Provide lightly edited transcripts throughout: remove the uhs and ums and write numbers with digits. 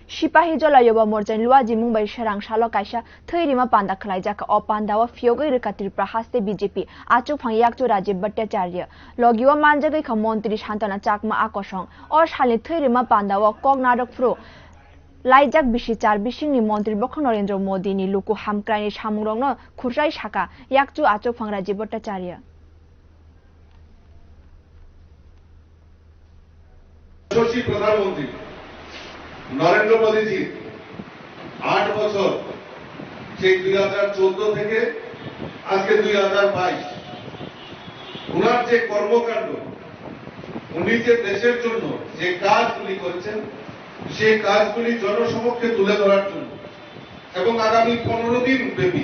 Sipahi jola yoba morjan lua jimung bai sharang shalo kaisa thirima panda khlai jaka o pandawa fiogai rekatir prahaste BJP achu phangyak chu Rajiv Bhattacharya logiwa manjagai kha montri Shantana Chakma akosong or shali thirima pandawa kognadak fro laijak bisichar bisingni মন্ত্রী বক্ষ Narendra Modi ni luku hamkraini samungrongno khurjai shaka yakchu achu phang Rajiv Bhattacharya यशस्वी प्रधानमंत्री नरेंद्र मोदी जी 8 বছর সেই 2014 থেকে আজকে 2022 উনার যে কর্মকাণ্ড উনি যে দেশের জন্য যে কাজগুলি করেছেন সেই কাজগুলি জনসমক্ষে তুলে ধরার জন্য এবং আগামী 15 দিন ব্যাপী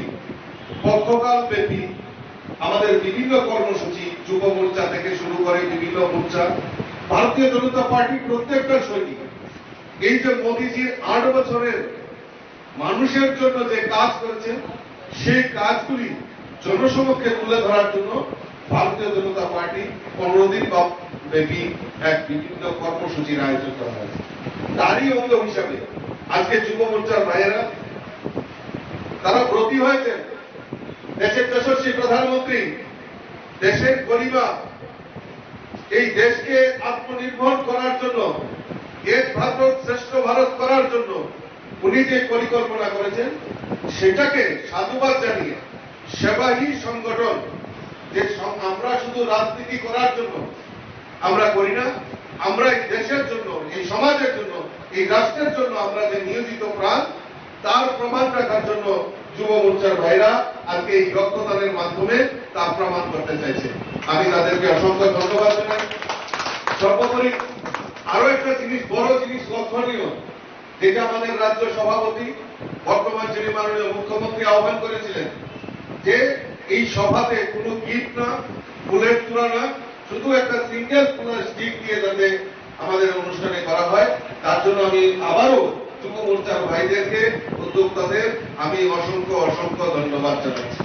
পক্ষকাল ব্যাপী আমাদের বিভিন্ন কর্মসূচি যুব মোর্চা থেকে শুরু করে বিভিন্ন মোর্চা ভারতীয় জনতা পার্টি প্রত্যেকটা সৈনিক এই যে মোদিজির 8 বছরের মানুষের জন্য যে কাজ করেছেন সেই কাজগুলি জনসমক্ষে তুলে ধরার জন্য ভারতীয় জনতা পার্টি 15 দিন ব্যাপী এক বিভিন্ন কর্মসূচির আয়োজন করা হয়েছে। তারই অঙ্গ হিসাবে আজকে যুব মোর্চার ভাইয়েরা তারা ব্রতী হয়েছেন দেশের যশস্বী প্রধানমন্ত্রী দেশের গরিমা এই দেশকে আত্মনির্ভর করার জন্য এক ভারত শ্রেষ্ঠ ভারত করার জন্য উনি যে পরিকল্পনা করেছেন সেটাকে সাধুবাদ জানিয়ে সেবাহী সংগঠন যে আমরা শুধু রাজনীতি করার জন্য আমরা করি না, আমরা এই দেশের জন্য এই সমাজের জন্য এই রাষ্ট্রের জন্য আমরা যে নিয়োজিত প্রাণ তার প্রমাণ রাখার জন্য যুব মোর্চার ভাইরা আজকে এই রক্তদানের মাধ্যমে তা প্রমাণ করতে চাইছে। আমি তাদেরকে অসংখ্য ধন্যবাদ জানাই। সর্বোপরি আরো একটা জিনিস বড় জিনিস লক্ষণীয় যেটা আমাদের রাজ্য সভাপতি বর্তমান যিনি মাননীয় মুখ্যমন্ত্রী আহ্বান করেছিলেন যে এই সভাতে কোনো গীত না, ফুলের তোড়া না, শুধু একটা সিঙ্গেল ফুলের স্টিক দিয়ে যাতে আমাদের অনুষ্ঠানে করা হয় তার জন্য আমি আবারও যুব মোর্চার ভাইদেরকে উদ্যোক্তাদের আমি অসংখ্য ধন্যবাদ জানাচ্ছি।